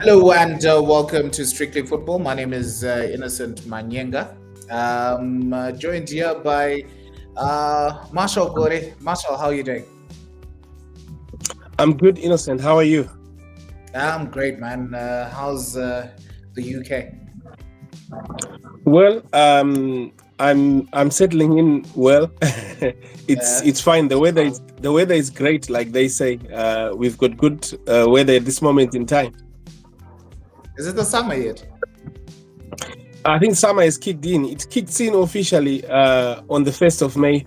Hello and welcome to Strictly Football. My name is Innocent Manyenga. Joined here by Marshall Gore. Marshall, how are you doing? I'm good, Innocent. How are you? I'm great, man. How's the UK? Well, I'm settling in well. It's fine. The weather is great, like they say. We've got good weather at this moment in time. Is it the summer yet? I think summer has kicked in. It kicked in officially on the 1st of May,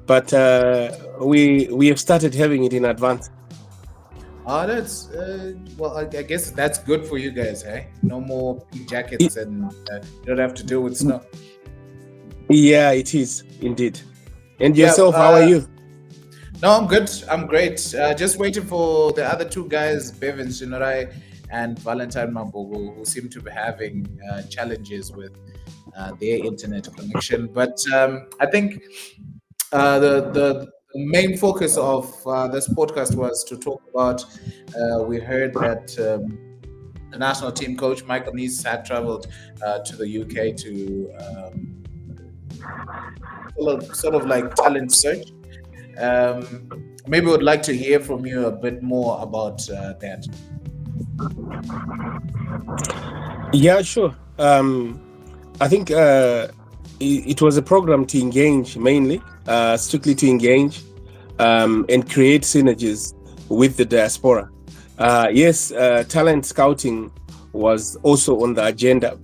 but we have started having it in advance. Oh, that's well. I guess that's good for you guys, eh? No more big jackets, and you don't have to deal with snow. Yeah, it is indeed. And yourself, how are you? No, I'm good. I'm great. Just waiting for the other two guys, Bevan Shinorai and Valentine Mambogo, who seem to be having challenges with their internet connection. But I think the main focus of this podcast was to talk about. We heard that the national team coach Michael Neese had traveled to the UK to sort of like talent search. Maybe would like to hear from you a bit more about that. Yeah, sure. I think it was a program to engage mainly, strictly to engage and create synergies with the diaspora. Yes, talent scouting was also on the agenda,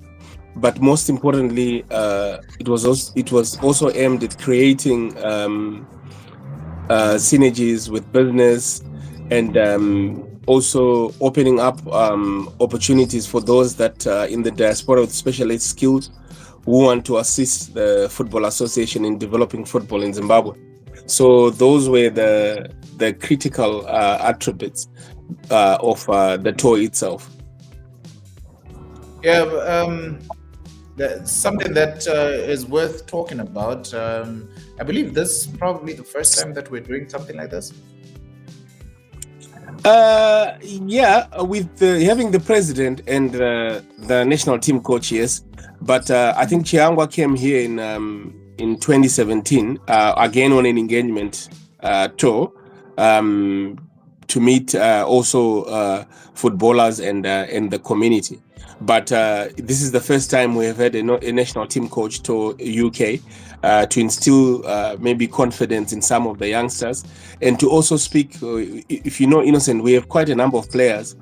but most importantly, it was also aimed at creating synergies with business and also opening up opportunities for those that in the diaspora with specialist skills who want to assist the Football Association in developing football in Zimbabwe. So those were the critical attributes of the tour itself. Yeah, that's something that is worth talking about. I believe this is probably the first time that we're doing something like this. Yeah, with having the president and the national team coach, yes. But I think Chiangwa came here in 2017 again on an engagement tour to meet also footballers and the community. But this is the first time we have had a national team coach to UK to instill maybe confidence in some of the youngsters and to also speak. If you know, Innocent, we have quite a number of players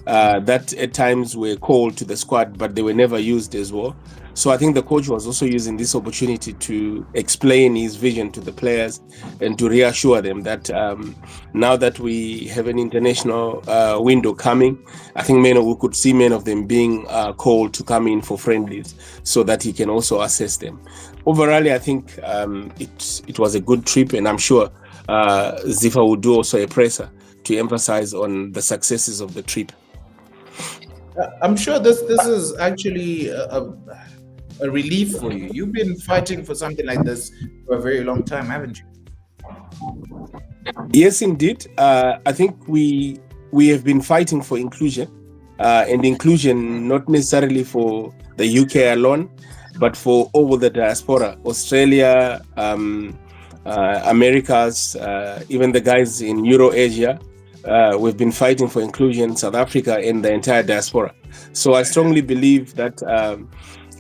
that at times were called to the squad, but they were never used as well. So I think the coach was also using this opportunity to explain his vision to the players and to reassure them that now that we have an international window coming, I think we could see many of them being called to come in for friendlies so that he can also assess them. Overall, I think it was a good trip, and I'm sure Zifa will do also a presser to emphasize on the successes of the trip. I'm sure this is actually a relief for you. You've been fighting for something like this for a very long time, haven't you? Yes, indeed. I think we have been fighting for inclusion, and inclusion not necessarily for the UK alone, but for all the diaspora, Australia, Americas, even the guys in Euro-Asia. We've been fighting for inclusion, South Africa and the entire diaspora. So I strongly believe that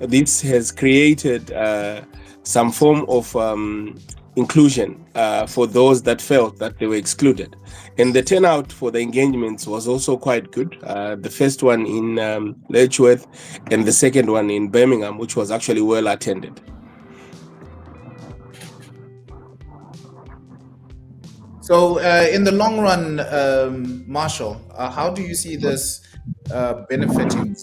this has created some form of inclusion for those that felt that they were excluded. And the turnout for the engagements was also quite good. The first one in Letchworth and the second one in Birmingham, which was actually well attended. So in the long run, Marshall, how do you see this benefiting?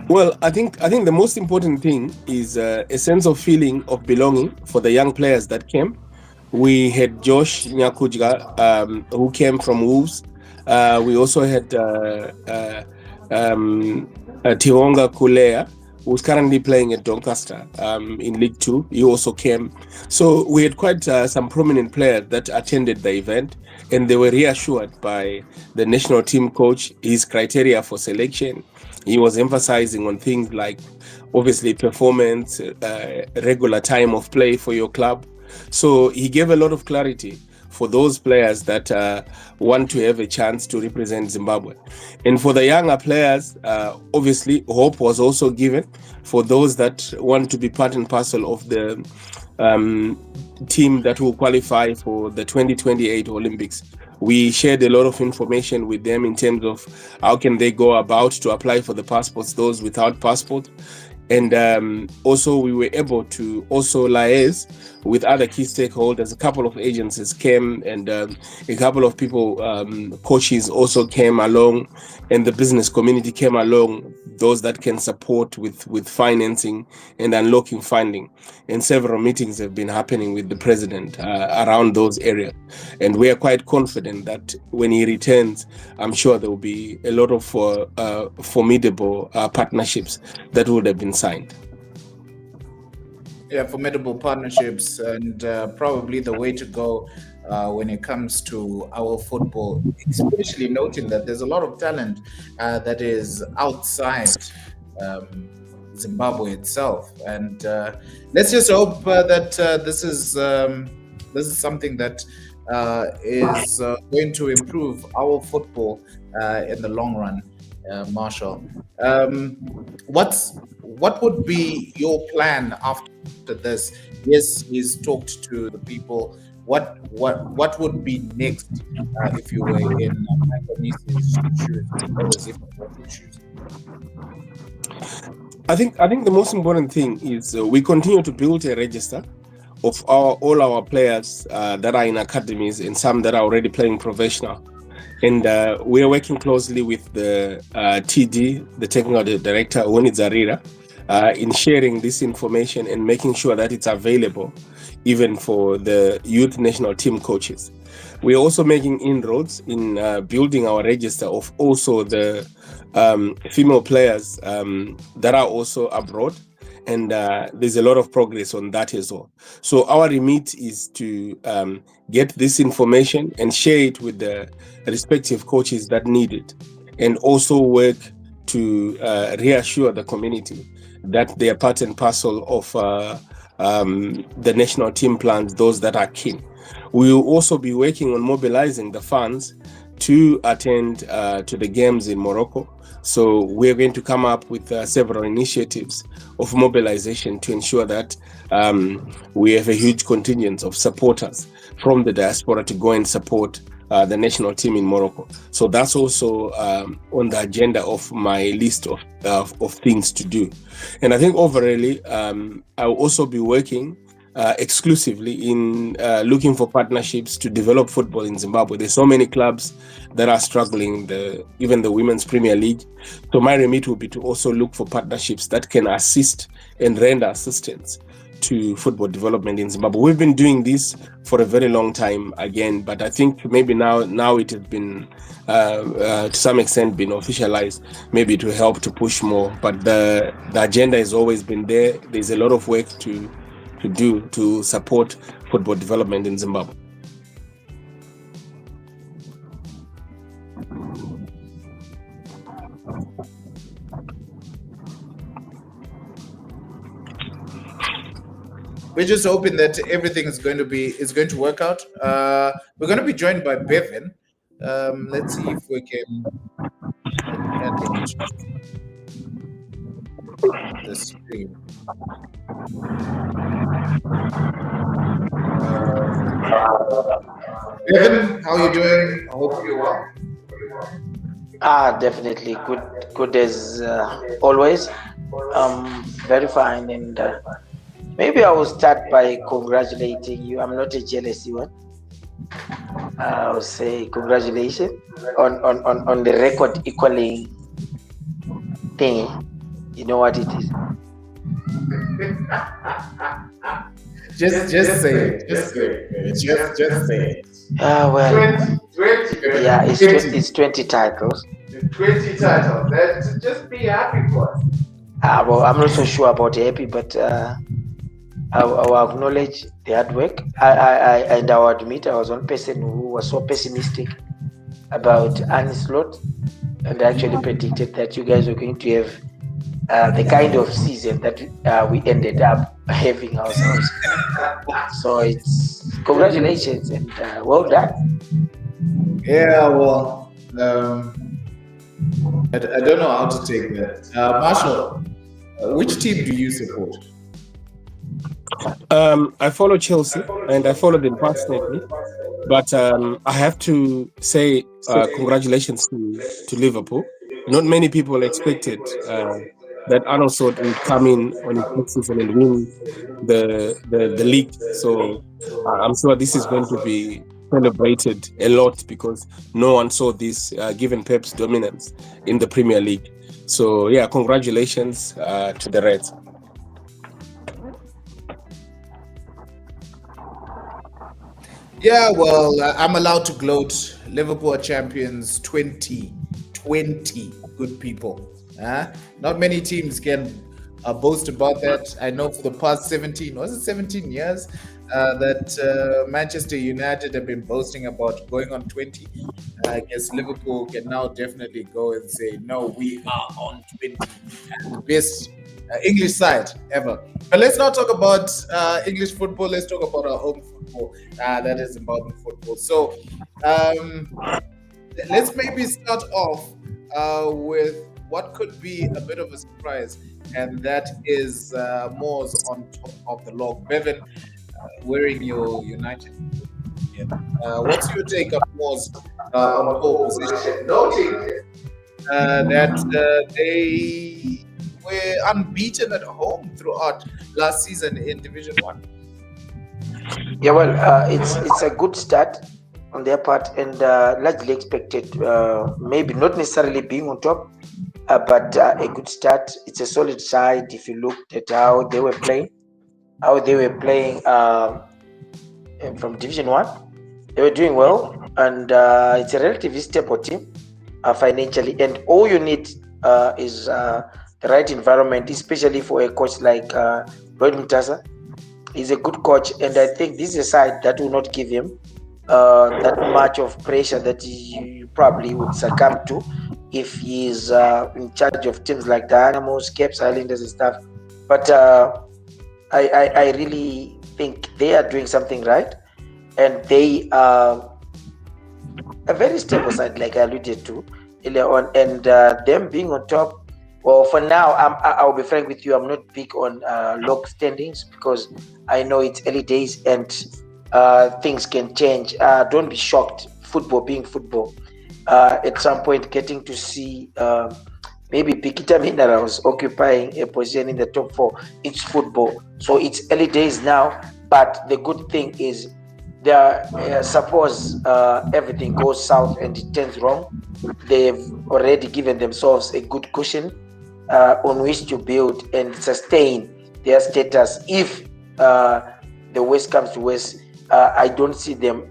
Well, I think the most important thing is a sense of feeling of belonging for the young players that came. We had Josh Nyakujga, who came from Wolves. We also had Tionga Kulea, who's currently playing at Doncaster in League Two. He also came. So we had quite some prominent players that attended the event, and they were reassured by the national team coach, his criteria for selection. He was emphasizing on things like, obviously, performance, regular time of play for your club. So he gave a lot of clarity for those players that want to have a chance to represent Zimbabwe. And for the younger players, obviously, hope was also given for those that want to be part and parcel of the team that will qualify for the 2028 Olympics. We shared a lot of information with them in terms of how can they go about to apply for the passports, those without passport. And also we were able to also liaise with other key stakeholders. A couple of agencies came, and a couple of people, coaches also came along, and the business community came along, those that can support with financing and unlocking funding. And several meetings have been happening with the president around those areas. And we are quite confident that when he returns, I'm sure there will be a lot of formidable partnerships that would have been signed. Yeah, formidable partnerships, and probably the way to go when it comes to our football, especially noting that there's a lot of talent that is outside Zimbabwe itself. And let's just hope that this is something that is going to improve our football in the long run. Marshall, what would be your plan after this? Yes, he's talked to the people. What would be next if you were in Michael Nice's shoes or Zimbabwe's shoes? I think the most important thing is we continue to build a register of all our players that are in academies and some that are already playing professional. And we are working closely with the TD, the Technical Director, Woni Zarira, in sharing this information and making sure that it's available even for the youth national team coaches. We are also making inroads in building our register of also the female players that are also abroad. And there's a lot of progress on that as well. So our remit is to get this information and share it with the respective coaches that need it, and also work to reassure the community that they are part and parcel of the national team plans, those that are keen. We will also be working on mobilizing the funds to attend to the games in Morocco. So we're going to come up with several initiatives of mobilization to ensure that we have a huge contingent of supporters from the diaspora to go and support the national team in Morocco. So that's also on the agenda of my list of things to do. And I think overall, I will also be working exclusively in looking for partnerships to develop football in Zimbabwe. There's so many clubs that are struggling, even the Women's Premier League. So my remit will be to also look for partnerships that can assist and render assistance to football development in Zimbabwe. We've been doing this for a very long time again, but I think maybe now it has been to some extent been officialized, maybe to help to push more. But the agenda has always been there. There's a lot of work to do to support football development in Zimbabwe. We're just hoping that everything is going to work out. We're going to be joined by Bevan. Let's see if we can add him to the stream. Bevan, how are you doing? I hope you're well. Definitely good as always. Very fine, and maybe I will start by congratulating you. I'm not a jealous one. I'll say congratulations on the record equaling thing. You know what it is? Just say it. Just say it. Well, 20, yeah, it's 20 titles. 20 titles. Just be happy for us. Well, I'm not so sure about happy, but I will acknowledge the hard work. And I will admit I was one person who was so pessimistic about Annie's slot, and I actually predicted that you guys were going to have the kind of season that we ended up having ourselves. So it's congratulations and well done. Yeah, well, I don't know how to take that. Marshall, which team do you support? I follow Chelsea and I follow them passionately, but I have to say congratulations to Liverpool. Not many people expected that Arnold Slot would come in on his next season and win the league. So I'm sure this is going to be celebrated a lot because no one saw this given Pep's dominance in the Premier League. So yeah, congratulations to the Reds. Yeah, well, I'm allowed to gloat. Liverpool are champions 2020, good people. Not many teams can boast about that. I know for the past 17 years that Manchester United have been boasting about going on 20. I guess Liverpool can now definitely go and say, no, we are on 20. And the best English side ever. But let's not talk about English football. Let's talk about our home football. That is Zimbabwean football. So let's maybe start off with what could be a bit of a surprise, and that is Moors on top of the log. Bevan, wearing your United. What's your take on Moors on pole position? Noting that they were unbeaten at home throughout last season in Division 1. Yeah, well, it's a good start on their part and largely expected. Maybe not necessarily being on top, but a good start. It's a solid side. If you looked at how they were playing from Division 1, they were doing well, and it's a relatively stable team financially. And all you need is the right environment, especially for a coach like Lloyd Mutasa. He's a good coach, and I think this is a side that will not give him that much of pressure that you probably would succumb to if he's in charge of teams like the Animals, Cape Islanders and stuff. But I really think they are doing something right, and they are a very stable side, like I alluded to earlier on, and them being on top. Well, for now, I'll be frank with you. I'm not big on log standings because I know it's early days and things can change. Don't be shocked. Football being football. At some point, getting to see maybe Bikita Minerals occupying a position in the top 4. It's football. So it's early days now. But the good thing is, suppose everything goes south and it turns wrong, they've already given themselves a good cushion on which to build and sustain their status. If the worst comes to worst, I don't see them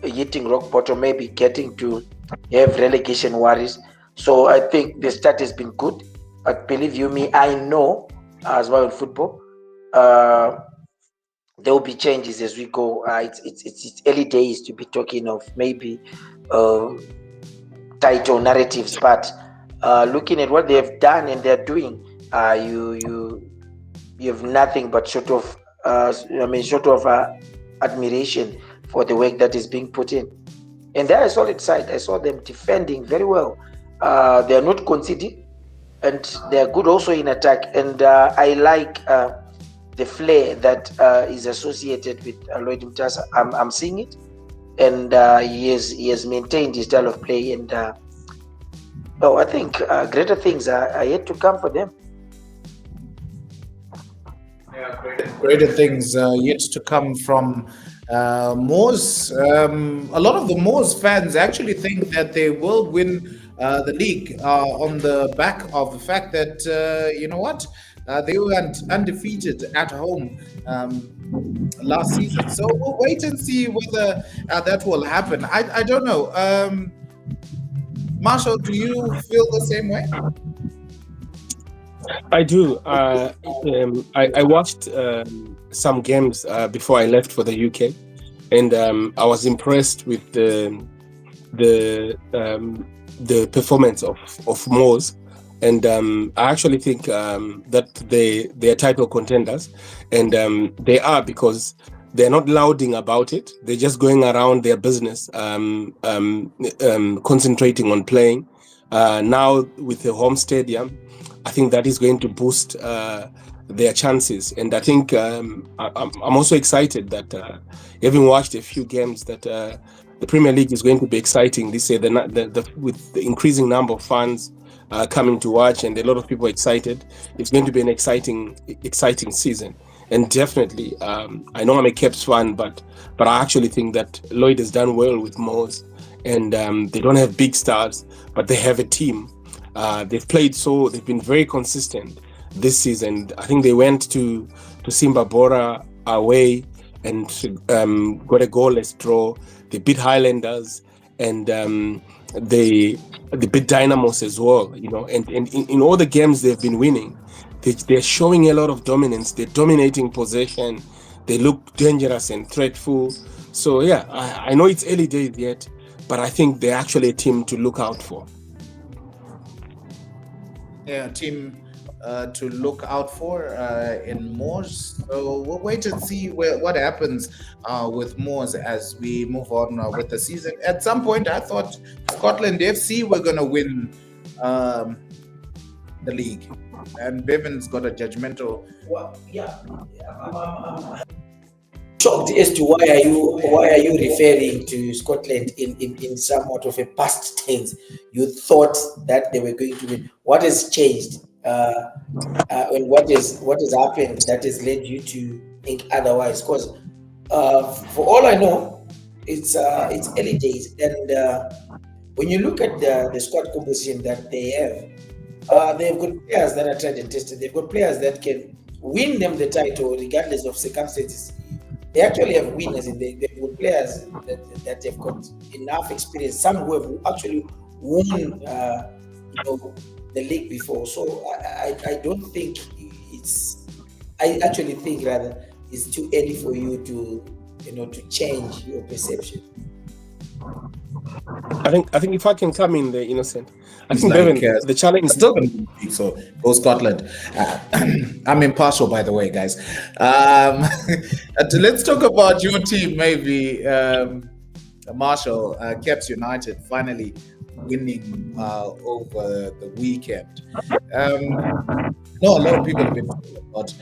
hitting rock bottom, maybe getting to have relegation worries. So I think the start has been good. But believe you me, I know as well in football, there will be changes as we go. It's early days to be talking of maybe title narratives, but looking at what they have done and they're doing, you have nothing but short of admiration for the work that is being put in. And they're a solid side. I saw them defending very well. They are not conceding, and they are good also in attack. And I like the flair that is associated with Lloyd Mutasa. I'm seeing it, and he has maintained his style of play. And I think greater things are yet to come for them. Yeah, greater things yet to come from Moors. A lot of the Moors fans actually think that they will win the league on the back of the fact that, you know what, they were undefeated at home last season. So we'll wait and see whether that will happen. I don't know. Marshall, do you feel the same way? I do. I watched some games before I left for the UK, and I was impressed with the performance of Moors, and I actually think that they are title contenders, and they are because they're not lauding about it. They're just going around their business, concentrating on playing. Now with the home stadium, I think that is going to boost their chances, and I think I'm also excited that having watched a few games that the Premier League is going to be exciting this year. With the increasing number of fans coming to watch and a lot of people excited, it's going to be an exciting season. And definitely, I know I'm a Caps fan, but I actually think that Lloyd has done well with Moors, and they don't have big stars, but they have a team. They've been very consistent this season. I think they went to Simbabora away and got a goalless draw. They beat Highlanders, and they beat Dynamos as well. And in all the games they've been winning, they're showing a lot of dominance. They're dominating possession. They look dangerous and threatful. So yeah, I know it's early days yet, but I think they're actually a team to look out for. Yeah, team to look out for in Moors. So we'll wait and see what happens with Moors as we move on with the season. At some point, I thought Scotland FC were going to win the league, and Bevan's got a judgmental. Well, yeah. I'm shocked as to why are you referring to Scotland in somewhat of a past tense. You thought that they were going to win. What has changed? And what has happened that has led you to think otherwise? Because for all I know, it's early days, and when you look at the squad composition that they have got players that are tried and tested. They've got players that can win them the title regardless of circumstances. They actually have winners, and they've got players that have got enough experience. Some who have actually won the league before. So I don't think I actually think rather it's too early for you to change your perception. I think if I can come in there, Innocent, I think the challenge still going to be so go Scotland. I'm impartial, by the way, guys. Let's talk about your team, maybe. Marshall, Caps United finally winning over the weekend. A lot of people have been talking about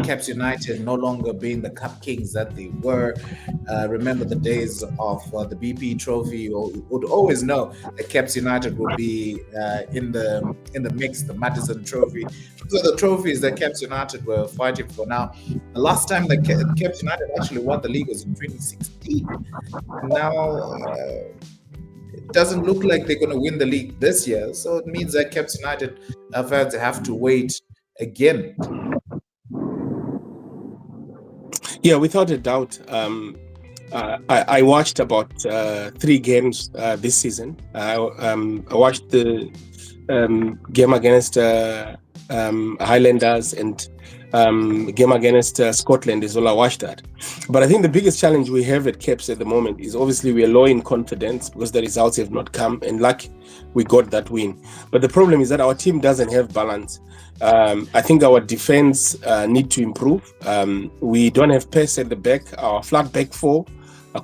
Caps United no longer being the Cup Kings that they were. Remember the days of the BP Trophy. You would always know that Caps United would be in the mix, the Madison Trophy. Those are the trophies that Caps United were fighting for. Now, the last time that Caps United actually won the league was in 2016. Now, it doesn't look like they're going to win the league this year. So it means that Caps United fans have to wait again. Yeah, without a doubt. I watched about 3 games this season. I watched the game against Highlanders and game against Scotland as well. I watched that. But I think the biggest challenge we have at Caps at the moment is obviously we are low in confidence because the results have not come, and lucky we got that win. But the problem is that our team doesn't have balance. I think our defense need to improve. We don't have pace at the back. Our flat back four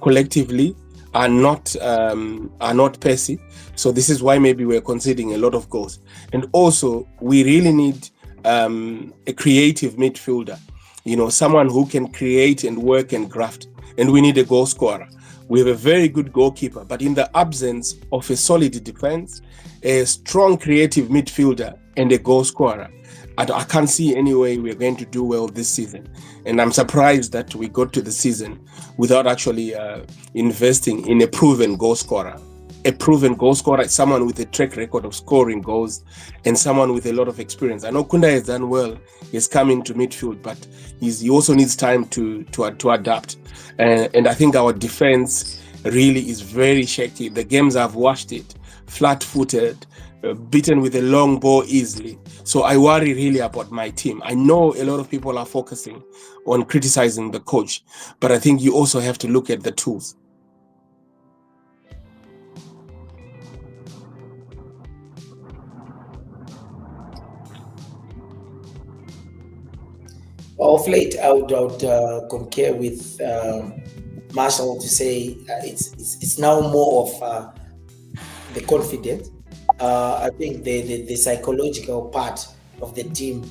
collectively are not pacey. So this is why maybe we're conceding a lot of goals. And also we really need a creative midfielder, someone who can create and work and graft. And we need a goal scorer. We have a very good goalkeeper, but in the absence of a solid defense, a strong creative midfielder and a goal scorer, I can't see any way we're going to do well this season. And I'm surprised that we got to the season without actually investing in a proven goal scorer. A proven goal scorer is someone with a track record of scoring goals and someone with a lot of experience. I know Kunda has done well. He's come into midfield, but he also needs time to adapt. And I think our defense really is very shaky. The games I've watched it, flat-footed, beaten with a long ball easily. So I worry really about my team. I know a lot of people are focusing on criticizing the coach, but I think you also have to look at the tools. Of late, I would concur with Marshall to say it's now more of the confidence. I think the psychological part of the team,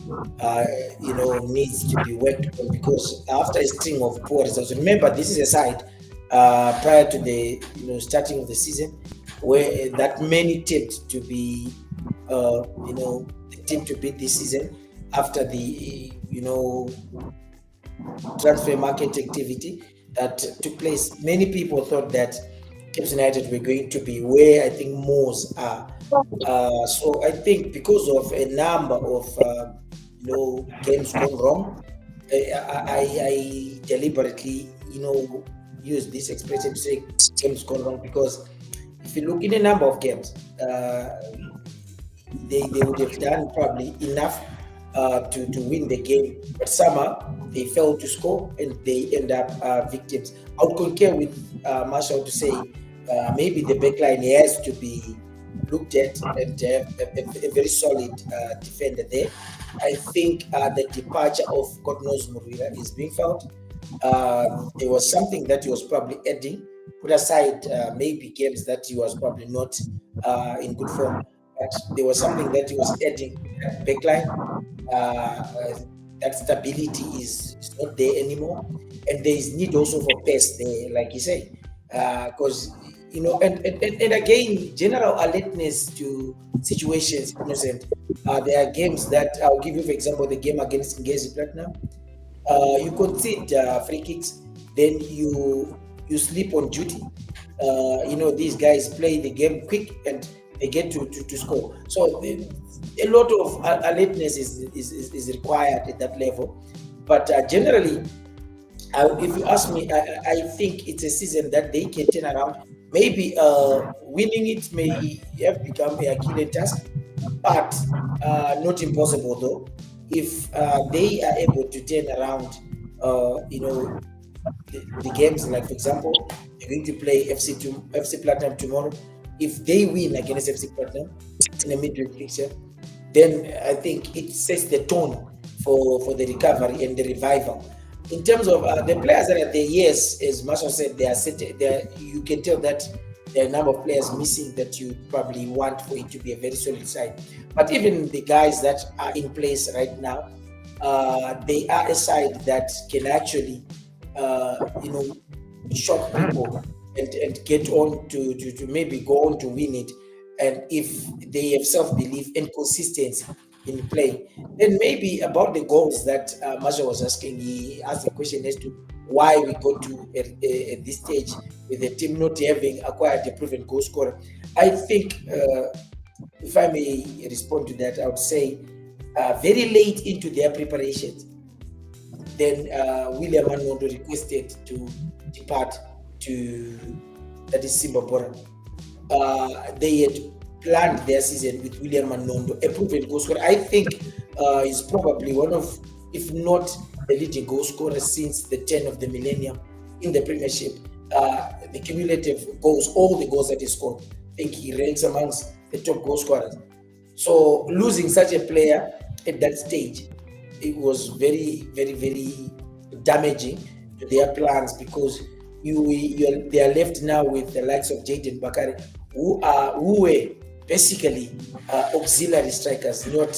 needs to be worked on, because after a string of poor results, remember this is a side prior to the starting of the season, where that many tipped to be the team to beat this season after the transfer market activity that took place. Many people thought that Cape United were going to be where I think Moors are. So I think because of a number of games gone wrong, I deliberately use this expression to say games gone wrong, because if you look in a number of games, they would have done probably enough to win the game, but somehow they failed to score and they end up victims. I would concur with Marshall to say maybe the backline has to be looked at and have a very solid defender there. I think the departure of God knows Murwira is being felt. There was something that he was probably adding, put aside maybe games that he was probably not in good form, but there was something that he was adding backline. That stability is not there anymore, and there is need also for pace there, like you say, because and again, general alertness to situations. Innocent. There are games that I'll give you, for example, the game against Ngezi Platinum. You concede free kicks, then you sleep on duty. These guys play the game quick and they get to score. So a lot of alertness is required at that level. But generally, if you ask me, I think it's a season that they can turn around. Maybe winning it may have become a Achilles task, but not impossible though. If they are able to turn around, the games, like for example, they're going to play FC Platinum tomorrow. If they win against FC Platinum in a midweek fixture, then I think it sets the tone for the recovery and the revival. In terms of the players that are there, yes, as Marshall said, they are set. You can tell that there are a number of players missing that you probably want for it to be a very solid side. But even the guys that are in place right now, they are a side that can actually, shock people and get on to maybe go on to win it. And if they have self-belief and consistency in play, then maybe about the goals that Marshall was asking, he asked a question as to why we got to at this stage with the team not having acquired a proven goal scorer. I think, if I may respond to that, I would say very late into their preparations, then William Anondo requested to depart to, that is Simba Bora. They had planned their season with William Anondo, a proven goal scorer. I think he's probably one of, if not the leading goal scorer since the turn of the millennium in the Premiership. The cumulative goals, all the goals that he scored, I think he ranks amongst the top goal scorers. So losing such a player at that stage, it was very, very, very damaging to their plans, because they are left now with the likes of Jayden Bakari, who were basically auxiliary strikers, not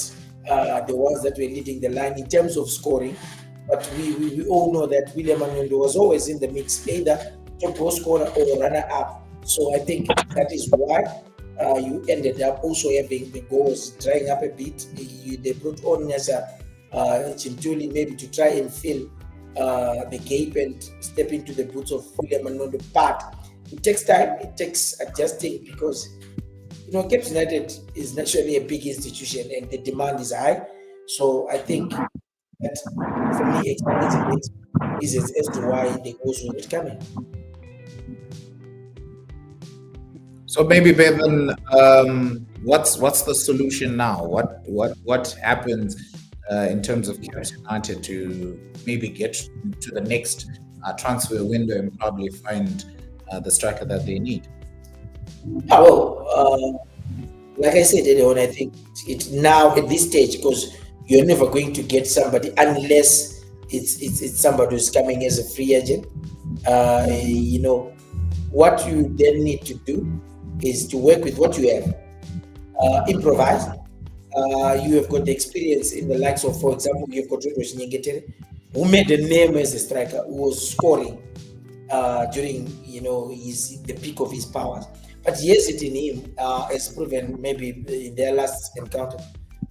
the ones that were leading the line in terms of scoring. But we all know that William Anondo was always in the mix, either top goal scorer or runner-up. So I think that is why you ended up also having the goals drying up a bit. They brought on Nyasa Chintuli maybe to try and fill the gap and step into the boots of William Anondo. But it takes time, it takes adjusting, because Cape United is naturally a big institution and the demand is high. So I think that, for me, explains a bit as to why the goals were not coming. So maybe Bevan, what's the solution now? What happens in terms of Caps United to maybe get to the next transfer window and probably find the striker that they need? Like I said earlier on, I think it now at this stage, because you're never going to get somebody unless it's somebody who's coming as a free agent. What you then need to do is to work with what you have, improvise. You have got the experience in the likes of, for example, you've got Rosey who made a name as a striker, who was scoring during the peak of his powers. But yes, it in him has proven maybe in their last encounter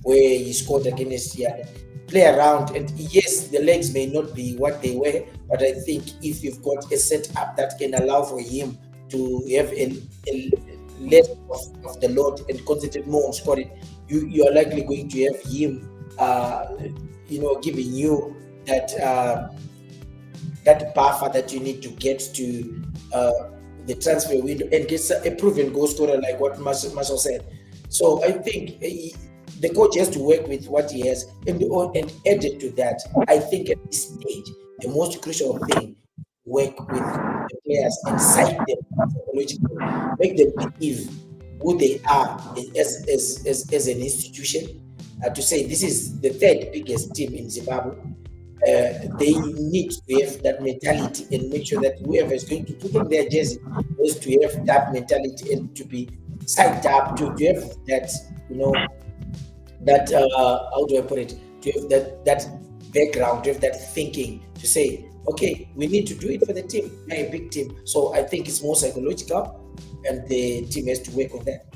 where he scored against play around, and yes, the legs may not be what they were, but I think if you've got a setup that can allow for him to have a less of the load and concentrate more on scoring, you are likely going to have him, giving you that buffer that you need to get to the transfer window and get a proven goal scorer like what Marshall said. So I think the coach has to work with what he has, and added to that, I think at this stage, the most crucial thing, work with the players and psych them psychologically, make them believe who they are as an institution, to say this is the third biggest team in Zimbabwe. They need to have that mentality and make sure that whoever is going to put on their jersey is to have that mentality and to be psyched up, to have that, how do I put it, to have that background, to have that thinking, to say, okay, we need to do it for the team, a big team. So I think it's more psychological, and the team has to work on that.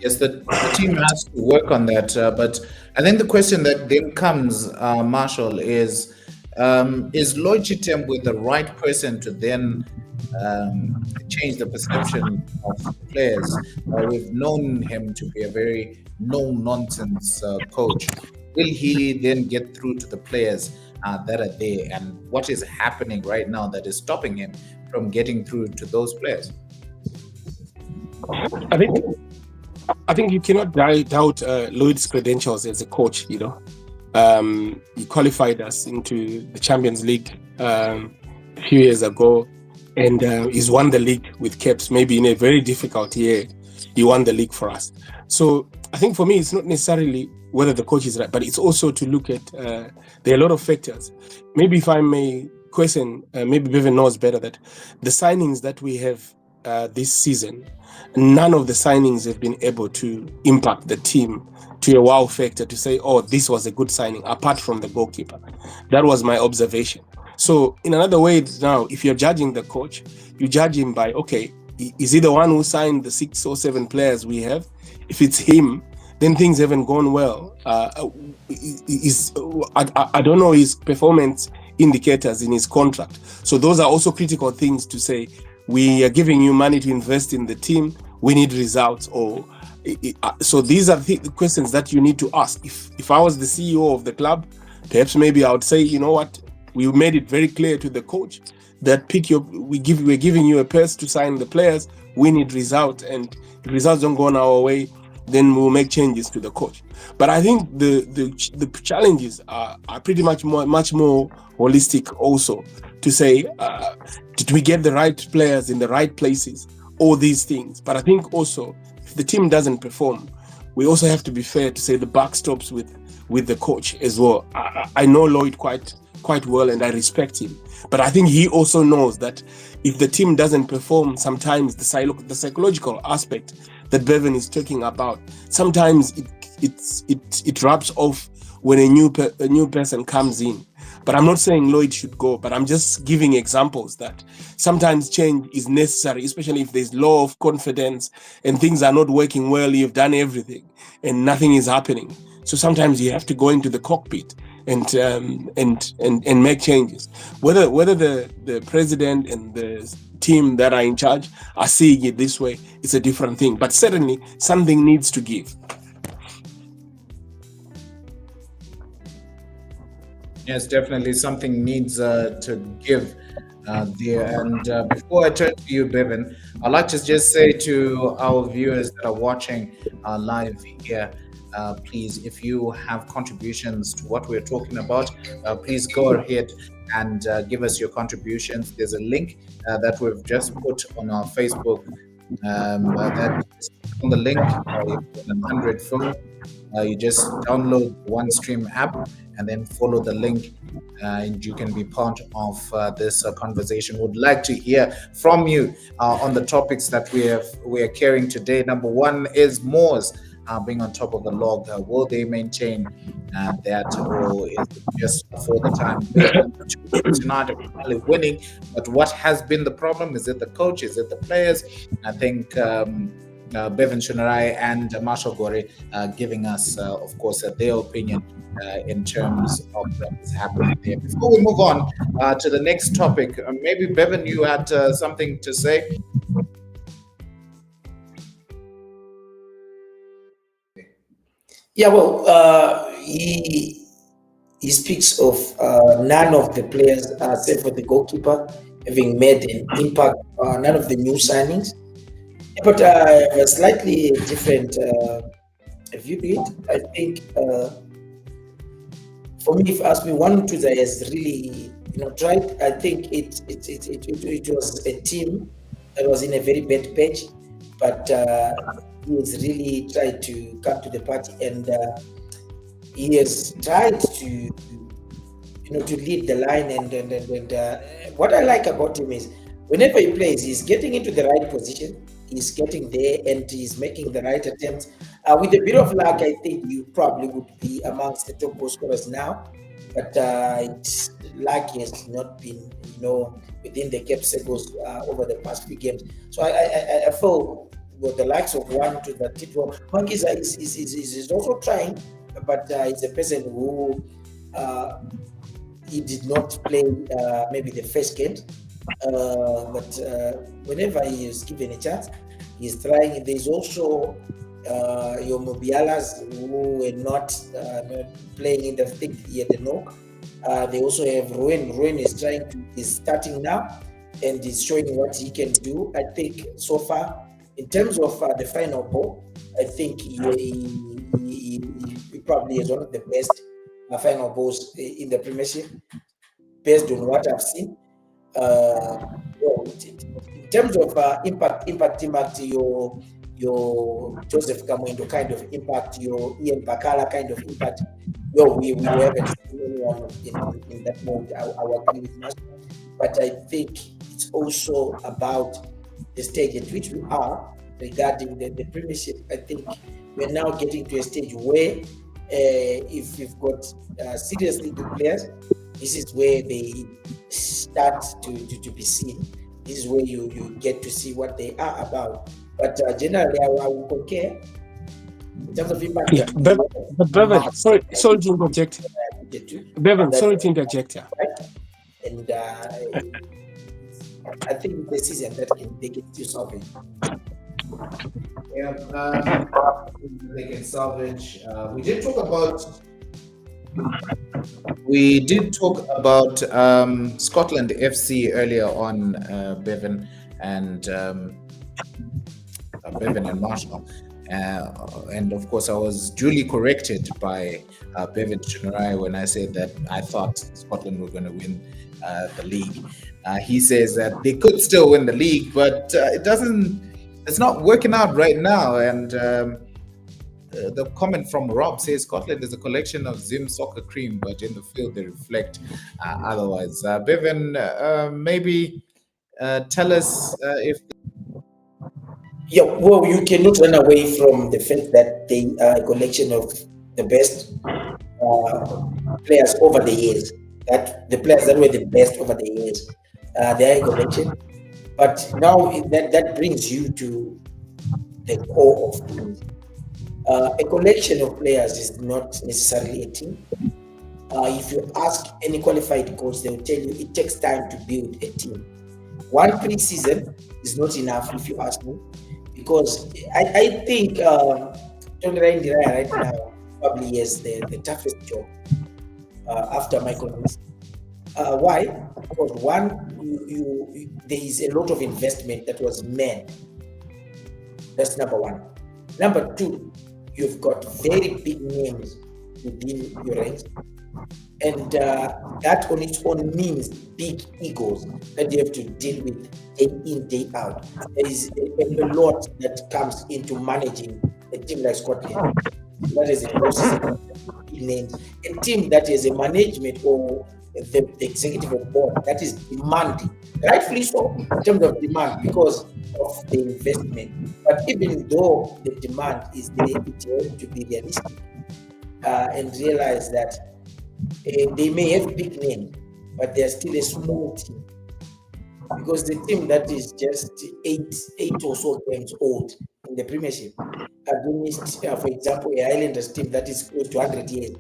The team has to work on that. But I think the question that then comes, Marshall, is Lloyd Chitembu the right person to then change the perception of players? We've known him to be a very no-nonsense coach. Will he then get through to the players that are there? And what is happening right now that is stopping him from getting through to those players? I think you cannot doubt Lloyd's credentials as a coach. He qualified us into the Champions League a few years ago, and he's won the league with Caps. Maybe in a very difficult year, he won the league for us. So I think for me, it's not necessarily whether the coach is right, but it's also to look at there are a lot of factors. Maybe if I may question, maybe Bevan knows better, that the signings that we have this season, none of the signings have been able to impact the team to a wow factor to say, oh, this was a good signing, apart from the goalkeeper. That was my observation. So in another way now, if you're judging the coach, you judge him by, okay, is he the one who signed the 6 or 7 players we have? If it's him, then things haven't gone well. I don't know his performance indicators in his contract. So those are also critical things to say. We are giving you money to invest in the team. We need results. So these are the questions that you need to ask. If I was the CEO of the club, perhaps maybe I would say, you know what, we made it very clear to the coach that we're giving you a purse to sign the players. We need results, and if results don't go on our way, then we'll make changes to the coach. But I think the challenges are pretty much much more holistic also, to say, did we get the right players in the right places? All these things. But I think also, if the team doesn't perform, we also have to be fair to say the buck stops with the coach as well. I know Lloyd quite well, and I respect him. But I think he also knows that if the team doesn't perform, sometimes the psychological aspect that Bevan is talking about, sometimes it rubs off when a new person comes in. But I'm not saying Lloyd should go, but I'm just giving examples that sometimes change is necessary, especially if there's low of confidence and things are not working well. You've done everything and nothing is happening. So sometimes you have to go into the cockpit and make changes. Whether the president and the team that are in charge are seeing it this way, it's a different thing. But certainly something needs to give. Yes, definitely something needs to give there. And before I turn to you, Bevan, I'd like to just say to our viewers that are watching live here, please, if you have contributions to what we're talking about, please go ahead and give us your contributions. There's a link that we've just put on our Facebook. That is on the link. If you're on an Android phone, you just download the OneStream app and then follow the link, and you can be part of this conversation. Would like to hear from you on the topics that we are carrying today. Number one is Moors being on top of the log. Will they maintain that, or is it just for the time being? Tonight, finally winning, but what has been the problem? Is it the coach? Is it the players? I think Bevan Shunarai and Marshall Gore giving us, of course, their opinion in terms of what's happening there. Before we move on to the next topic, maybe Bevan, you had something to say. Yeah, well, he speaks of none of the players, save for the goalkeeper, having made an impact. None of the new signings, but I have a slightly different view to it. I think, for me, if you ask me, one that has really, tried. I think it was a team that was in a very bad patch, but he has really tried to come to the party, and he has tried to to lead the line. And what I like about him is whenever he plays, he's getting into the right position, he's getting there, and he's making the right attempts. With a bit of luck, I think you probably would be amongst the top goal scorers now, but luck has not been within the cap circles over the past few games. So I feel with the likes of one to the Tito, Monkeys is also trying, but he's a person who he did not play maybe the first game, but whenever he is given a chance, he's trying. There's also your Mobialas who were not playing in the thick yet the knock. They also have Ruin. Ruin is starting now, and is showing what he can do. I think so far, in terms of the final ball, I think he probably is one of the best final balls in the Premiership, based on what I've seen. In terms of impact, your Joseph Kamwendo kind of impact, your Ian Bakala kind of impact. We haven't seen anyone in that mode. I will agree with Master. But I think it's also about the stage at which we are regarding the Premiership. I think we're now getting to a stage where if you've got seriously good players, this is where they start to be seen. This is where you get to see what they are about. But generally, I will concur in terms of impact. Yeah, but Bevan, sorry to interject. Bevan, sorry to interject here. And I think the season that they can still salvage. Yeah, they can salvage. We did talk about Scotland FC earlier on, Bevan and Marshall. And of course, I was duly corrected by Bevan Shunarai when I said that I thought Scotland were going to win the league. He says that they could still win the league, but it's not working out right now. And the comment from Rob says Scotland is a collection of Zim soccer cream, but in the field they reflect otherwise. Bevan, maybe tell us if. Yeah, well, you cannot run away from the fact that they are a collection of the best players over the years. That the players that were the best over the years, they are a collection. But now that brings you to the core of things. A collection of players is not necessarily a team. If you ask any qualified coach, they will tell you it takes time to build a team. One pre-season is not enough, if you ask me, because I think Tony Ryan right now probably has the toughest job. after Michael Rosey. Why? Because one, there is a lot of investment that was made. That's number one. Number two, you've got very big names within your ranks, and that on its own means big egos that you have to deal with day in, day out. There is a lot that comes into managing a team like Scotland. That is a process of big names. A team that is a management or the executive board that is demanding, rightfully so, in terms of demand because of the investment. But even though the demand is there, it has to be realistic and realize that they may have big names, but they are still a small team. Because the team that is just eight or so games old in the Premiership against, for example, a Highlanders team that is close to 100 years.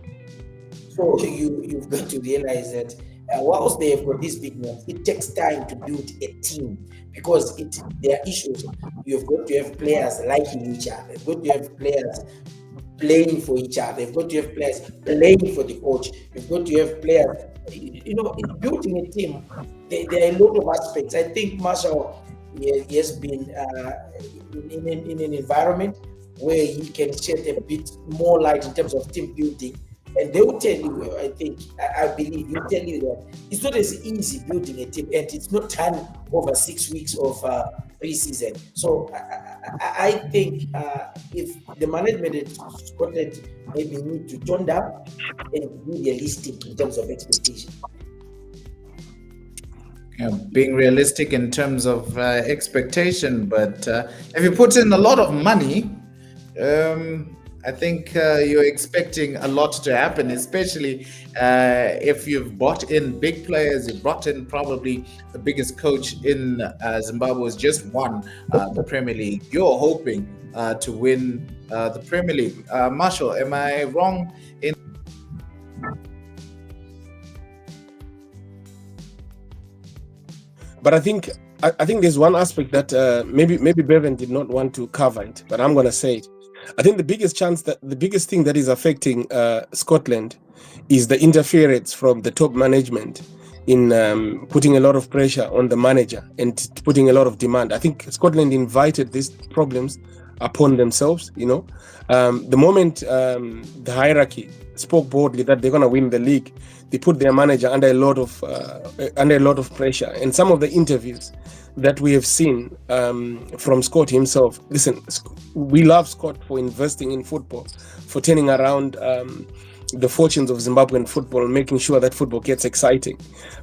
So you've got to realize that whilst they have got these big names, it takes time to build a team because there are issues. You've got to have players liking each other. You've got to have players playing for each other. You've got to have players playing for the coach. You've got to have players, in building a team, there are a lot of aspects. I think Marshall he has been in an environment where he can shed a bit more light in terms of team building. And they will tell you, I believe, he'll tell you that it's not as easy building a team, and it's not done over 6 weeks of pre-season. So I think if the management in Scotland maybe need to tone down and be realistic in terms of expectation. Being realistic in terms of expectation, but if you put in a lot of money, I think you're expecting a lot to happen, especially if you've bought in big players. You've brought in probably the biggest coach in Zimbabwe has just won the Premier League. You're hoping to win the Premier League. Marshall, am I wrong in? But I think there's one aspect that maybe Bevan did not want to cover it, but I'm going to say it. I think the biggest thing that is affecting Scotland is the interference from the top management in putting a lot of pressure on the manager and putting a lot of demand. I think Scotland invited these problems upon themselves. The moment the hierarchy spoke boldly that they're going to win the league, they put their manager under a lot of pressure. And some of the interviews that we have seen from Scott himself. Listen, we love Scott for investing in football, for turning around the fortunes of Zimbabwean football, making sure that football gets exciting.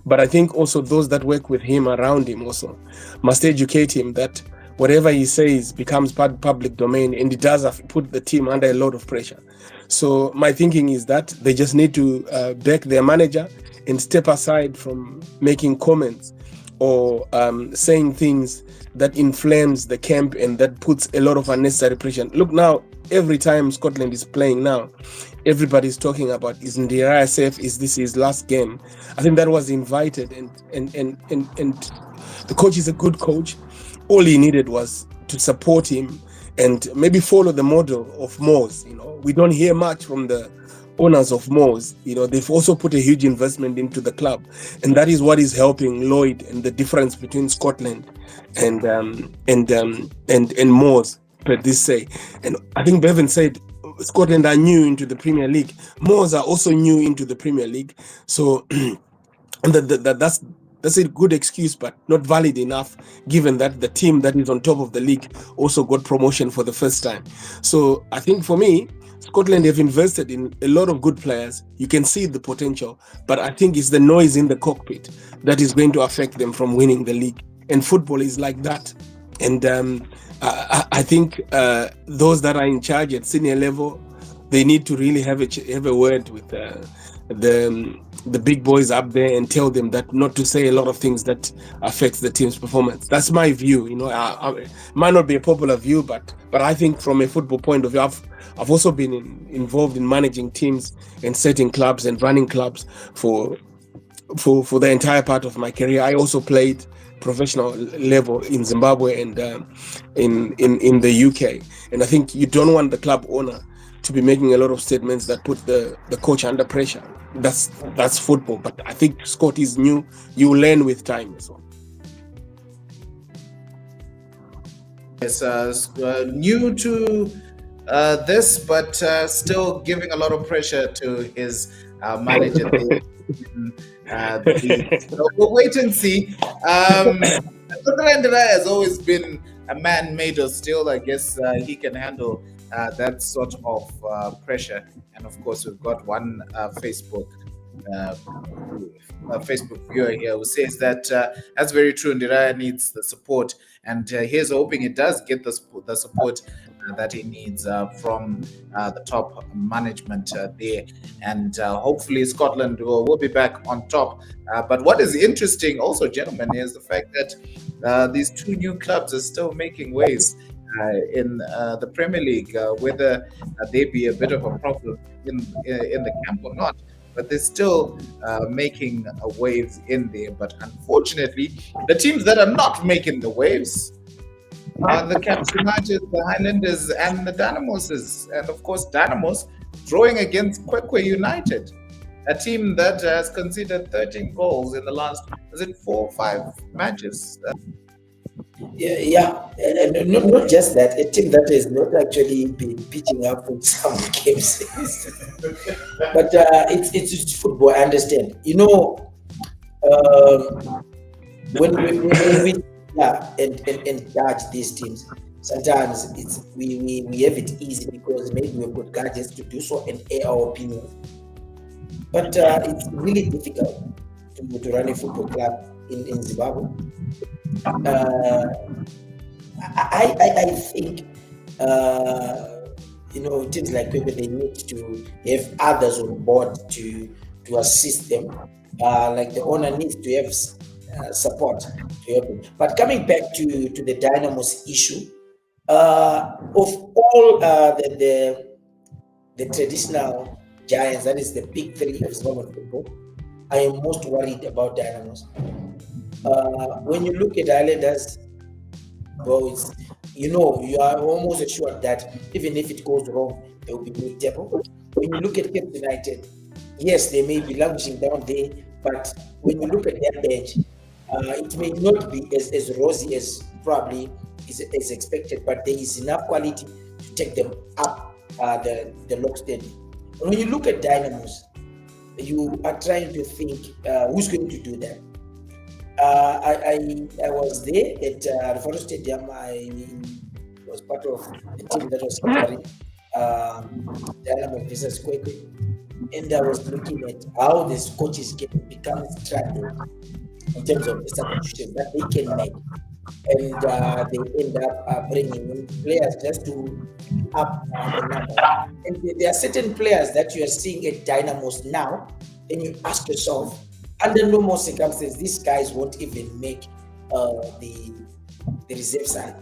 But I think also those that work with him, around him also, must educate him that whatever he says becomes public domain, and it does put the team under a lot of pressure. So my thinking is that they just need to back their manager and step aside from making comments or saying things that inflames the camp and that puts a lot of unnecessary pressure. Look now, every time Scotland is playing now, everybody's talking about, is Ndira safe? Is this his last game? I think that was invited, and the coach is a good coach. All he needed was to support him and maybe follow the model of Moors. We don't hear much from the owners of Moors. They've also put a huge investment into the club, and that is what is helping Lloyd and the difference between Scotland and Moors, per this say. And I think Bevan said Scotland are new into the Premier League. Moors are also new into the Premier League. So that's a good excuse, but not valid enough, given that the team that is on top of the league also got promotion for the first time. So I think for me, Scotland have invested in a lot of good players. You can see the potential, but I think it's the noise in the cockpit that is going to affect them from winning the league. And football is like that. And I think those that are in charge at senior level, they need to really have a word with the big boys up there and tell them that not to say a lot of things that affects the team's performance. That's my view. It might not be a popular view, but I think from a football point of view, I've also been involved in managing teams and setting clubs and running clubs for the entire part of my career. I also played professional level in Zimbabwe and in the UK. And I think you don't want the club owner to be making a lot of statements that put the coach under pressure. That's football. But I think Scott is new. You learn with time as well. Yes, new to this, but still giving a lot of pressure to his manager. So we'll wait and see. Scottland has always been a man made of steel. I guess he can handle that sort of pressure. And of course, we've got one Facebook viewer here who says that that's very true. Ndiraya needs the support, and here's hoping it does get the support that he needs from the top management there, and hopefully Scotland will be back on top. But what is interesting also, gentlemen, is the fact that these two new clubs are still making waves in the Premier League, whether they be a bit of a problem in the camp or not. But they're still making waves in there. But unfortunately, the teams that are not making the waves are the Caps United, the Highlanders, and the Dynamos. And of course, Dynamos drawing against Kwekwe United, a team that has conceded 13 goals in the last, 4 or 5 matches. Yeah, and not just that, a team that has not actually been pitching up with some games. But it's football, I understand. You know, when we and judge these teams, sometimes we have it easy because maybe we've got gadgets to do so and air our opinions. But it's really difficult to run a football club in Zimbabwe. I think teams like Kwekwe, they need to have others on board to assist them. Like the owner needs to have support to help them. But coming back to the Dynamos issue, of all the traditional giants, that is the big 3 of Zimbabwean football, I am most worried about Dynamos. When you look at Highlanders, well, you are almost assured that even if it goes wrong, they will be mid-table. When you look at Cape United, yes, they may be languishing down there, but when you look at their bench, it may not be as rosy as probably is expected, but there is enough quality to take them up the log steady. When you look at Dynamos, you are trying to think who's going to do that. I was there at the Photo Stadium. I was part of the team that was covering Dynamo versus Kwekwe, and I was looking at how these coaches can become stranded in terms of the substitutions that they can make, and they end up bringing in players just to up the number. And there are certain players that you are seeing at Dynamos now, and you ask yourself, under normal circumstances, these guys won't even make the reserve side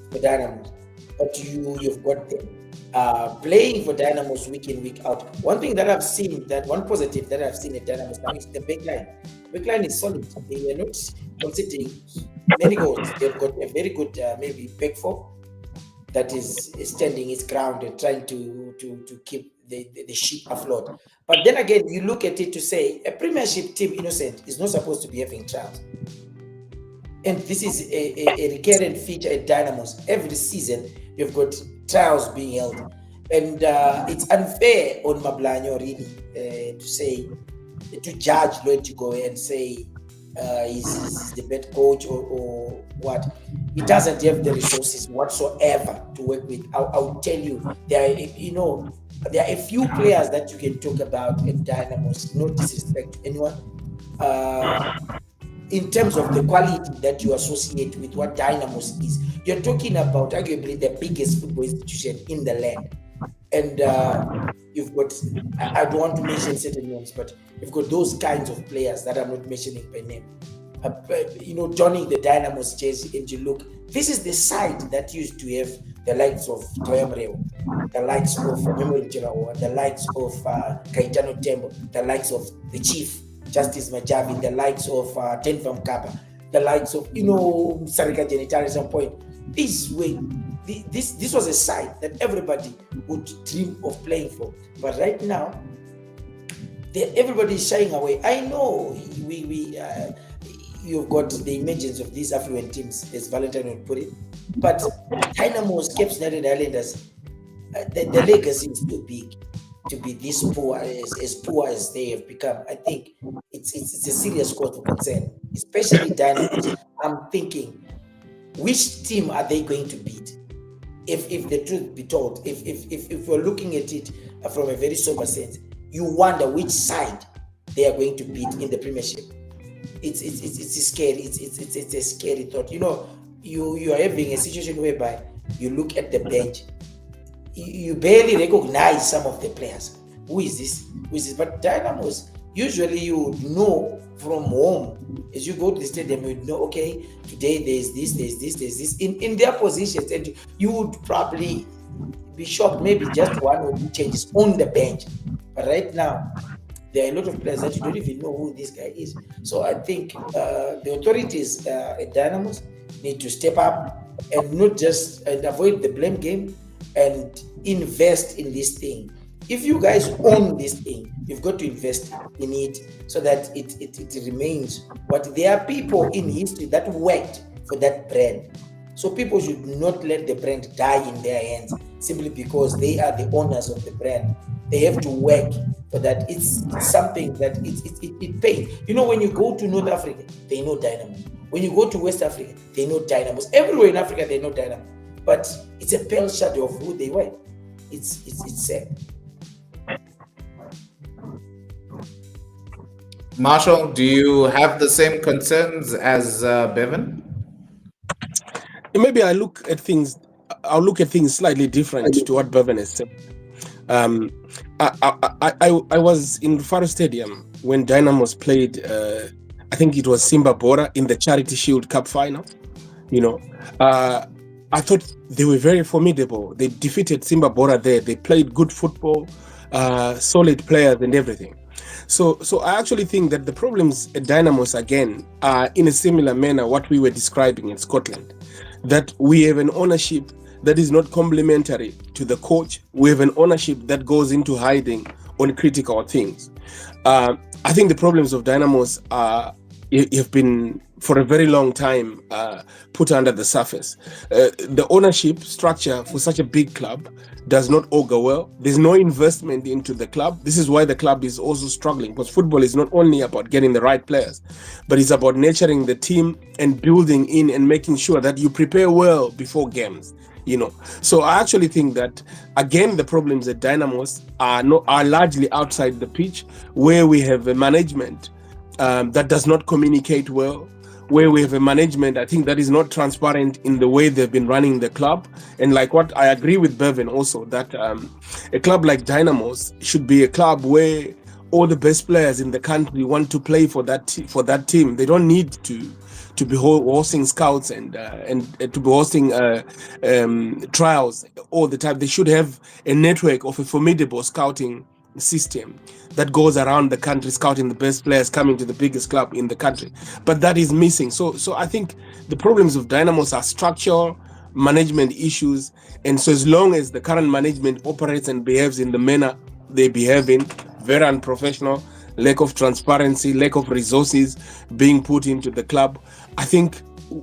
for Dynamos. But you've got them playing for Dynamos week in, week out. One thing that I've seen, one positive that I've seen at Dynamos now is the backline. Backline is solid. They are not conceding many goals. They've got a very good maybe back four that is standing its ground and trying to keep the ship afloat. But then again, you look at it to say a Premiership team, Innocent, is not supposed to be having trials. And this is a recurrent feature at Dynamos. Every season, you've got trials being held. And it's unfair on Mablanyo, really, to judge Loetigo and say he's the bad coach or what. He doesn't have the resources whatsoever to work with. I'll tell you, there are a few players that you can talk about in Dynamos, no disrespect to anyone, in terms of the quality that you associate with what Dynamos is. You're talking about arguably the biggest football institution in the land. And you've got, I don't want to mention certain names, but you've got those kinds of players that I'm not mentioning by name. Donning the Dynamos jersey, and you look, this is the side that used to have the likes of Toyamreo, the likes of Memory Jirawa, the likes of Kaitano Tembo, the likes of the Chief, Justice Majavi, the likes of Tenfam Kappa, the likes of, Sarika Genitari at some point. This way, this was a side that everybody would dream of playing for. But right now, everybody is shying away. I know you've got the emergence of these affluent teams, as Valentine would put it, but Dynamo's, Cape United Islanders, the legacy is too big to be this poor, as poor as they have become. I think it's a serious cause for concern, especially Dynamos. I'm thinking, which team are they going to beat? If the truth be told, if we're looking at it from a very sober sense, you wonder which side they are going to beat in the Premiership. It's scary. It's a scary thought. You know, you are having a situation whereby you look at the bench, you barely recognize some of the players. Who is this? But Dynamos, usually you know from home, as you go to the stadium, you know, okay, today there's this in their positions, and you would probably be shocked, maybe just one or two changes on the bench. But right now, there are a lot of players that you don't even know who this guy is. So I think the authorities at Dynamos need to step up and not just avoid the blame game and invest in this thing. If you guys own this thing, you've got to invest in it so that it remains what there are people in history that worked for that brand. So people should not let the brand die in their hands simply because they are the owners of the brand. They have to work for that. It's something that it pays. You know, when you go to North Africa, they know Dynamo. When you go to West Africa, they know Dynamos. Everywhere in Africa, they know Dynamo. But it's a pale shadow of who they were. It's sad. Marshall, do you have the same concerns as Bevan? Maybe I'll look at things slightly different to what Bevan has said. I was in Faro Stadium when Dynamos played, I think it was Simba Bora in the Charity Shield Cup final. You know, I thought they were very formidable. They defeated Simba Bora there. They played good football, solid players and everything. So I actually think that the problems at Dynamos again are in a similar manner what we were describing in Scotland, that we have an ownership that is not complementary to the coach. We have an ownership that goes into hiding on critical things. I think the problems of Dynamos have been for a very long time put under the surface. The ownership structure for such a big club does not augur well. There's no investment into the club. This is why the club is also struggling, because football is not only about getting the right players, but it's about nurturing the team and building in and making sure that you prepare well before games. You know, so I actually think that again the problems at Dynamos are largely outside the pitch, where we have a management that does not communicate well, where we have a management, I think, that is not transparent in the way they've been running the club. And like what I agree with Bevan also, that a club like Dynamos should be a club where all the best players in the country want to play for that team. They don't need to be hosting scouts and to be hosting trials all the time. They should have a network of a formidable scouting system that goes around the country, scouting the best players coming to the biggest club in the country. But that is missing. So I think the problems of Dynamos are structural management issues. And so as long as the current management operates and behaves in the manner they behave in, very unprofessional, lack of transparency, lack of resources being put into the club, I think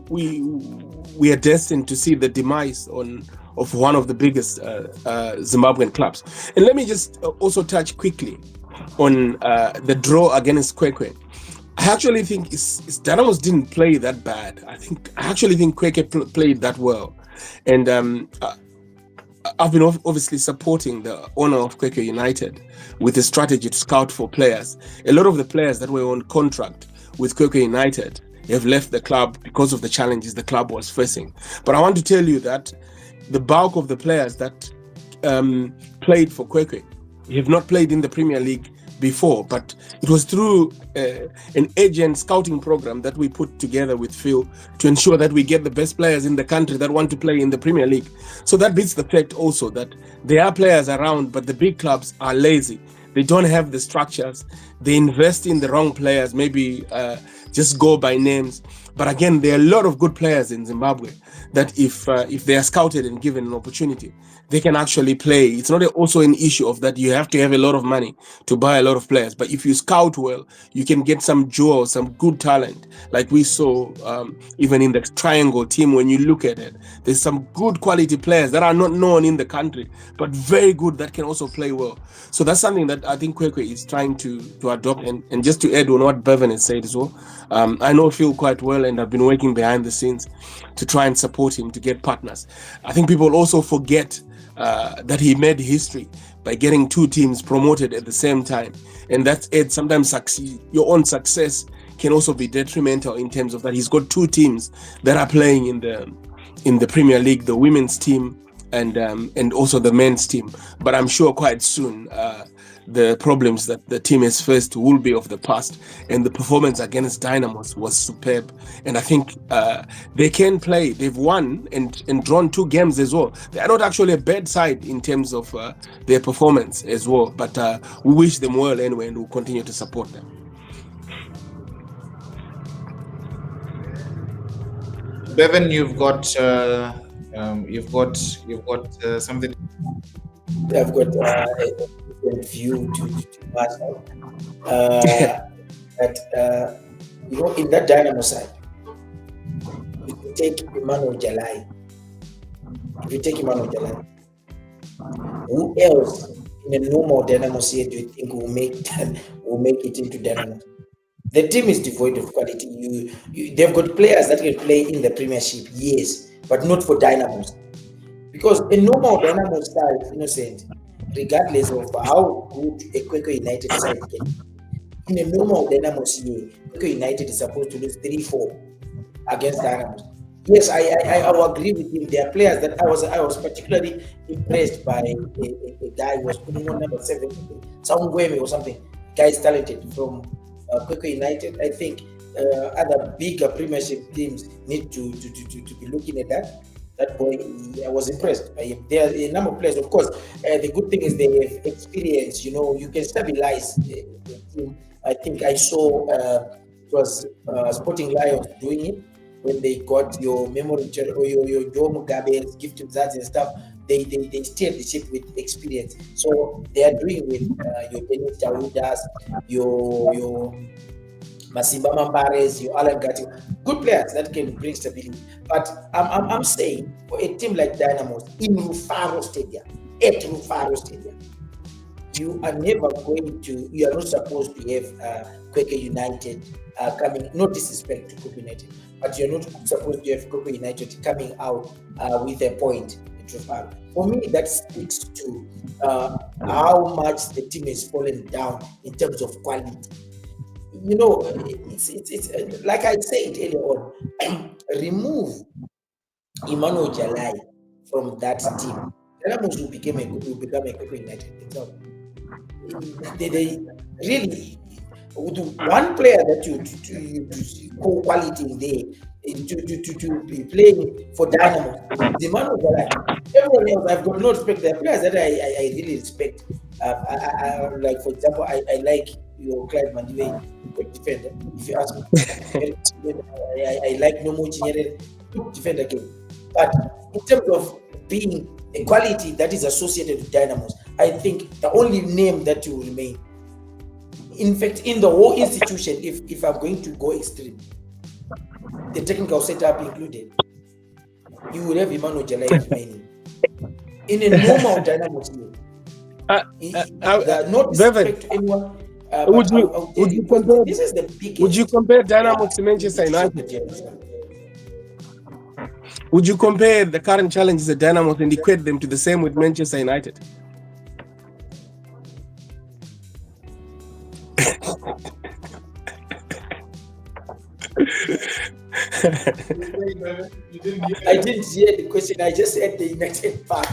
we are destined to see the demise of one of the biggest Zimbabwean clubs. And let me just also touch quickly on the draw against Kwekwe. I actually think Dynamos didn't play that bad. I actually think Kwekwe played that well. And I've been obviously supporting the owner of Kwekwe United with a strategy to scout for players. A lot of the players that were on contract with Kwekwe United have left the club because of the challenges the club was facing. But I want to tell you that the bulk of the players that played for Kwekwe have not played in the Premier League before, but it was through an agent scouting program that we put together with Phil to ensure that we get the best players in the country that want to play in the Premier League. So that beats the fact also that there are players around, but the big clubs are lazy. They don't have the structures. They invest in the wrong players, maybe just go by names. But again, there are a lot of good players in Zimbabwe that if they are scouted and given an opportunity, they can actually play. It's not also an issue of that you have to have a lot of money to buy a lot of players. But if you scout well, you can get some jewels, some good talent. Like we saw even in the Triangle team, when you look at it, there's some good quality players that are not known in the country, but very good that can also play well. So that's something that I think Kwekwe is trying to adopt. And just to add on what Bevan has said as well, I know Phil quite well, and I've been working behind the scenes to try and support him to get partners. I think people also forget that he made history by getting 2 teams promoted at the same time, and that's it. Sometimes your own success can also be detrimental in terms of that. He's got 2 teams that are playing in the Premier League, the women's team and also the men's team. But I'm sure quite soon the problems that the team has faced will be of the past, and the performance against Dynamos was superb. And I think they can play. They've won and drawn 2 games as well. They are not actually a bad side in terms of their performance as well, but we wish them well anyway, and we'll continue to support them. Bevan, you've got something. I've got a different view to myself. That in that Dynamo side, if you take Emmanuel Jalai, who else in a normal Dynamo side do you think will make it into Dynamo? The team is devoid of quality. They've got players that can play in the Premiership, yes, but not for Dynamos. Because a normal Dynamo side, Innocent, regardless of how good a Kwekwe United side can be, in a normal Dynamo side, Kwekwe United is supposed to lose 3-4 against Dynamos. Yes, I will agree with him. There are players that I was particularly impressed by. A guy who was putting on number 7, Saungweme or something. Guy is talented from Kwekwe United. I think other bigger Premiership teams need to be looking at that. That boy, I was impressed by him. There are a number of players, of course. The good thing is they have experience. You can stabilize the team. I think I saw it was Sporting Lions doing it when they got your memory or your Joe Mugabe's gift and stuff. They steered the ship with experience. So they are doing with your Dennis Chaudas, your Masimba Mambares, your Alan Gatti, good players that can bring stability. But I'm saying for a team like Dynamos in Rufaro Stadium, you are never going to. You are not supposed to have Kwekwe United coming. No disrespect to Kwekwe United, but you're not supposed to have Kwekwe United coming out with a point. For me, that speaks to how much the team has fallen down in terms of quality. It's like I said earlier on. Remove Emmanuel Jalai from that team. Dynamos will become a Kwekwe United. They really one player that you call quality in there to be playing for Dynamo. The man of Jalai. Everyone else, I've got no respect. There are players that I really respect. Like for example, I like your Clyde Mandiwe, good defender. If you ask me, I like Nomo Chinyere, good defender again. But in terms of being a quality that is associated with Dynamos, I think the only name that will remain, in fact, in the whole institution, if I'm going to go extreme, the technical setup included, you will have Emmanuel Jalai remaining. In a normal Dynamo team, not respect to anyone. Would you compare? This is the biggest. Would you compare Dynamo to Manchester United? Would you compare the current challenges at Dynamo and equate them to the same with Manchester United? I didn't hear the question. I just said the United part.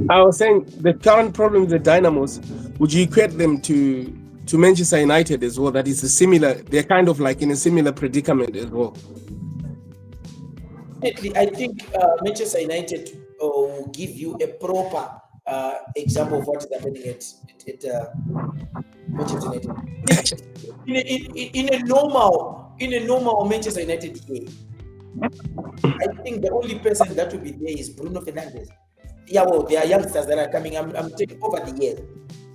I was saying the current problems at Dynamos, would you equate them to Manchester United as well? That is a similar. They're kind of like in a similar predicament as well. I think Manchester United will give you a proper example of what is happening at Manchester United. In a normal in a normal Manchester United year, I think the only person that will be there is Bruno Fernandes. Yeah, well, there are youngsters that are coming. I'm taking over the years.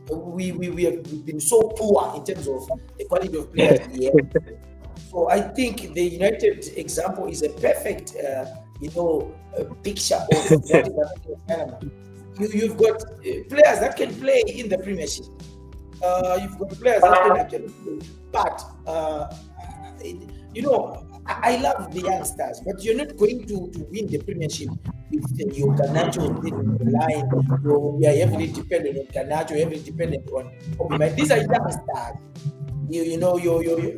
We have been so poor in terms of the quality of players we have. So I think the United example is a perfect, picture of what is happening in Panama. You've got players that can play in the Premiership. You've got players that can actually play. But, I love the youngsters, but you're not going to win the Premiership with your Garnacho in the line. We are heavily dependent on Garnacho, heavily dependent on Obi. These are youngsters. I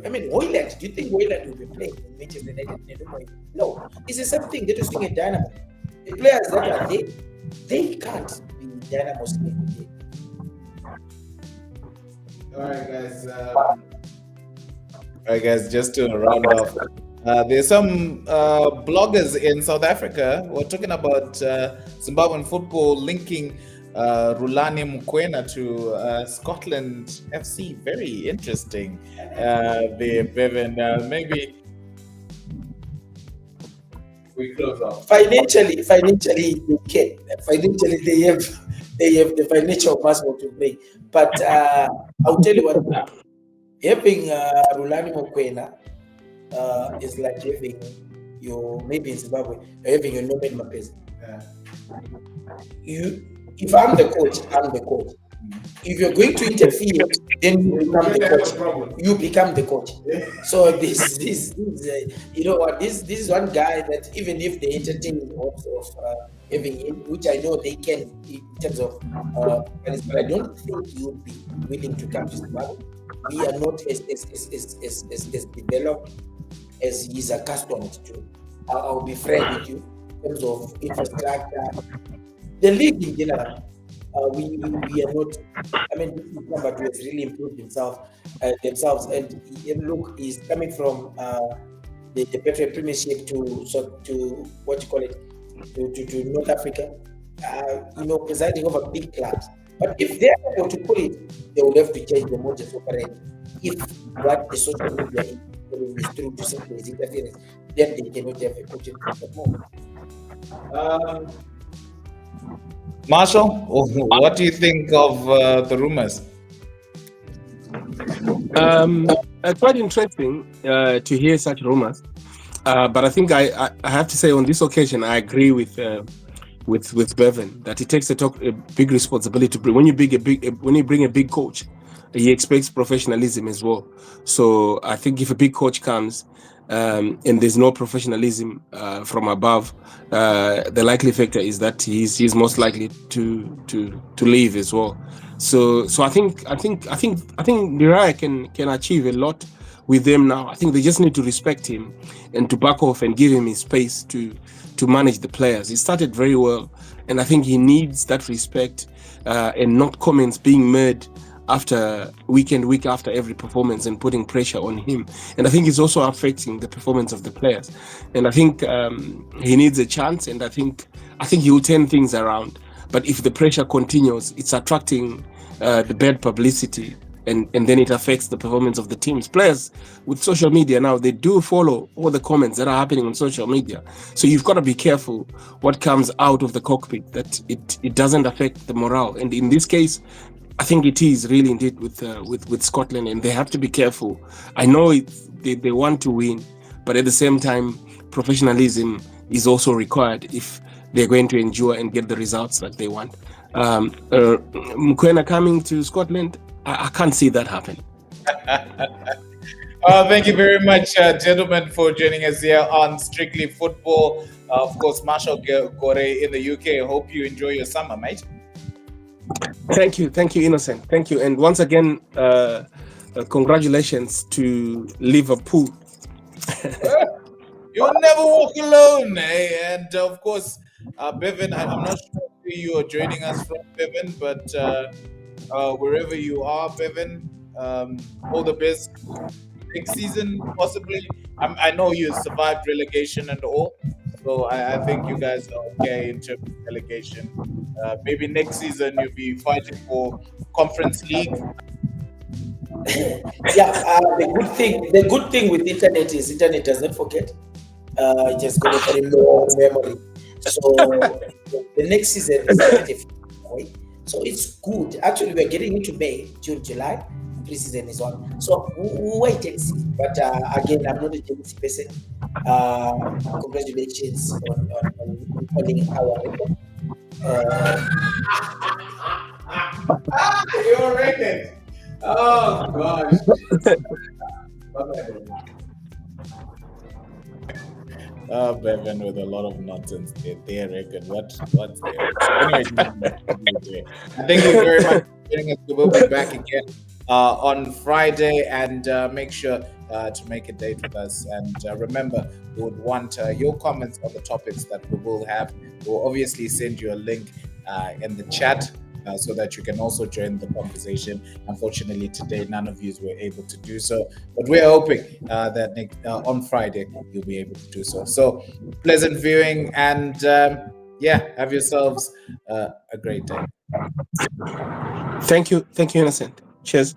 mean, Hoyland. Do you think Hoyland will be playing in Manchester United? No, it's the same thing. They're just doing a Dynamo. The players that are there, they can't be Dynamos every day. All right, guys. Just to round off, there's some bloggers in South Africa who are talking about Zimbabwean football linking Rulani Mukwena to Scotland FC. Very interesting. Bevan, maybe we close off. Financially, they can. Financially, they have the financial muscle to play. But I'll tell you what. Having Rulani Mukwena is like having maybe in Zimbabwe, having your Norman Mapezi. If I'm the coach, I'm the coach. If you're going to interfere, then you become the coach. You become the coach. So this is one guy that even if they entertain hopes of having him, which I know they can in terms of, but I don't think he would be willing to come to Zimbabwe. We are not as developed as he's accustomed to. I'll be frank with you in terms of infrastructure. The league in general, we are not. I mean, this is number two has really improved themselves. And look, he's coming from the Petro Premiership to what you call it to North Africa. Presiding over big clubs. But if they're able to put it, they will have to change the modus operandi. If what the social media is through to simply is interference, then they cannot have a coaching more. Marshall, what do you think of the rumors? Quite interesting to hear such rumors, but I think I have to say on this occasion I agree with Bevan that it takes a big responsibility to bring. When you bring a big coach, he expects professionalism as well. So I think if a big coach comes and there's no professionalism from above, the likely factor is that he's most likely to leave as well. So I think Mirai can achieve a lot with them now. I think they just need to respect him and to back off and give him his space to manage the players. He started very well, and I think he needs that respect and not comments being made after week after every performance and putting pressure on him. And I think it's also affecting the performance of the players. And I think he needs a chance, and I think he will turn things around. But if the pressure continues, it's attracting the bad publicity, and then it affects the performance of the teams. Players with social media now, they do follow all the comments that are happening on social media. So you've got to be careful what comes out of the cockpit, that it doesn't affect the morale. And in this case, I think it is really indeed with Scotland, and they have to be careful. I know they want to win, but at the same time, professionalism is also required if they're going to endure and get the results that they want. Mukwena coming to Scotland, I can't see that happen. Thank you very much, gentlemen, for joining us here on Strictly Football. Of course, Marshall Gore in the UK. I hope you enjoy your summer, mate. Thank you, Innocent. Thank you, and once again, congratulations to Liverpool. You'll never walk alone, eh? And of course, Bevan, I'm not sure where you are joining us from, Bevan, but wherever you are, Bevan, all the best next season, possibly. I know you survived relegation and all, so I think you guys are okay in terms of relegation. Maybe next season you'll be fighting for Conference League. Yeah, the good thing with internet is internet does not forget. It has got a very long memory. So the next season is quite a few away. So it's good. Actually, we're getting into May, June, July. Pre-season is on. So we'll wait and see. But again, I'm not a jealousy person. Congratulations on calling our record. You're record. Oh gosh. Oh, Bevan with a lot of nonsense. Their record. What's their anyway? Thank you very much for joining us. We'll be back again on Friday, and make sure to make a date with us. And remember, we would want your comments on the topics that we will have. We'll obviously send you a link in the chat. So that you can also join the conversation. Unfortunately, today none of you were able to do so, but we're hoping that on Friday you'll be able to do so. So pleasant viewing, and have yourselves a great day. Thank you, Innocent. Cheers.